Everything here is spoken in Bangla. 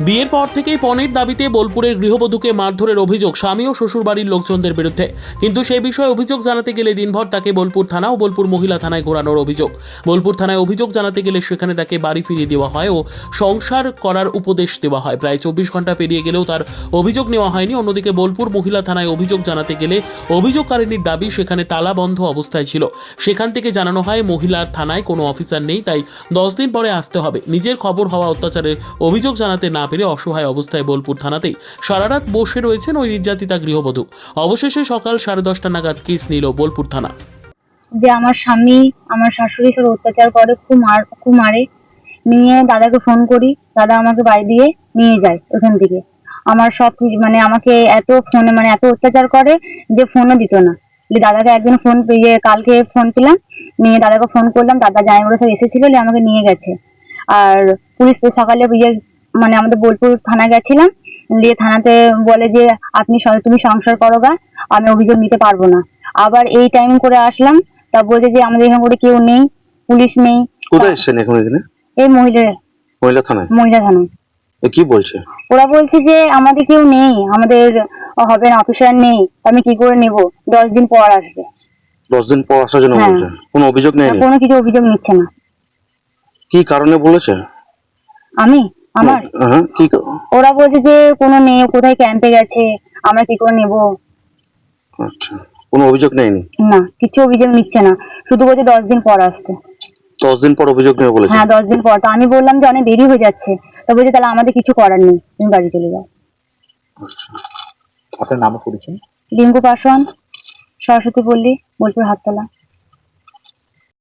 বিয়ের পর থেকেই পণের দাবিতে বোলপুরের গৃহবধূকে মারধরের অভিযোগ স্বামী ও শ্বশুরবাড়ির লোকজনদের বিরুদ্ধে। কিন্তু সেই বিষয়ে অভিযোগ জানাতে গেলে দিনভর তাকে বোলপুর থানা ও বোলপুর মহিলা থানায় ঘোরানোর অভিযোগ। বোলপুর থানায় অভিযোগ জানাতে গেলে সেখানে তাকে বাড়ি ফিরিয়ে দেওয়া হয় ও সংসার করার উপদেশ দেওয়া হয়। প্রায় 24 ঘন্টা পেরিয়ে গেলেও তার অভিযোগ নেওয়া হয়নি। অন্যদিকে বোলপুর মহিলা থানায় অভিযোগ জানাতে গেলে অভিযোগকারিনীর দাবি সেখানে তালা বন্ধ অবস্থায় ছিল। সেখান থেকে জানানো হয় মহিলার থানায় কোনো অফিসার নেই, তাই 10 দিন পরে আসতে হবে। নিজের খবর হওয়া অত্যাচারের অভিযোগ জানাতে না পেরে অসহায় অবস্থায় বোলপুর থানাতেই সারা রাত বসে রয়েছেন ওই নির্যাতিতা গৃহবধূ। অবশেষে সকাল 10:30 নাগাদ কেস নিল বোলপুর থানা। যে আমার স্বামী আমার শাশুড়ি সব অত্যাচার করে, খুব মারে। নিয়ে দাদাকে ফোন করি, দাদা আমাকে বাড়ি দিয়ে নিয়ে যায় ওখান থেকে। আমার সব মানে আমাকে এত ফোনে মানে এত অত্যাচার করে যে ফোনও দিত না। দাদাকে একদিন ফোন পেয়ে কালকে ফোন পেলাম, নিয়ে দাদাকে ফোন করলাম, দাদা জামাইবাবুরা সব এসেছিল, আমাকে নিয়ে গেছে। আর পুলিশ তো সকালে মানে আমাদের বোলপুর থানা গেছিলাম, দিয়ে থানাতে বলে যে তুমি সংসার করো গা, আমি অভিযোগ নিতে পারবো না। আবার এই টাইম করে আসলাম, তা বলছে যে আমাদের এখানে করে কেউ নেই, পুলিশ নেই। কোথায় এসেছেন এখন এখানে? এই মহিলা থানায়। কি বলছে? ওরা বলছে যে আমাদের কেউ নেই, আমাদের হবে না, অফিসার নেই, আমি কি করে নেব, 10 দিন পর আসবে। 10 দিন পর আসার জন্য বলছে? কোনো অভিযোগ নেই? কোনো কিছু অভিযোগ নিচ্ছে না। কি কারণে বলেছে? ওরা বলছে যে কোনো নেই, কোথায় ক্যাম্পে গেছে, আমরা কি করে নেব। আচ্ছা, কোনো অভিযোগ নেয়নি? না, কিছু অভিযোগ নিচ্ছে না, শুধু বলছে 10 দিন পর আসতে। 10 দিন পর অভিযোগ নেবে বলেছে? হ্যাঁ, 10 দিন পর। তো আমি বললাম যে অনেক দেরি হয়ে যাচ্ছে, তো বলছে তাহলে আমাদের কিছু করার নেই, তুমি বাড়ি চলে যাও। আপনার নাম পরিচয়? রিঙ্কু পাসওয়ান, সরস্বতী পল্লী, বোলপুর হাততলা।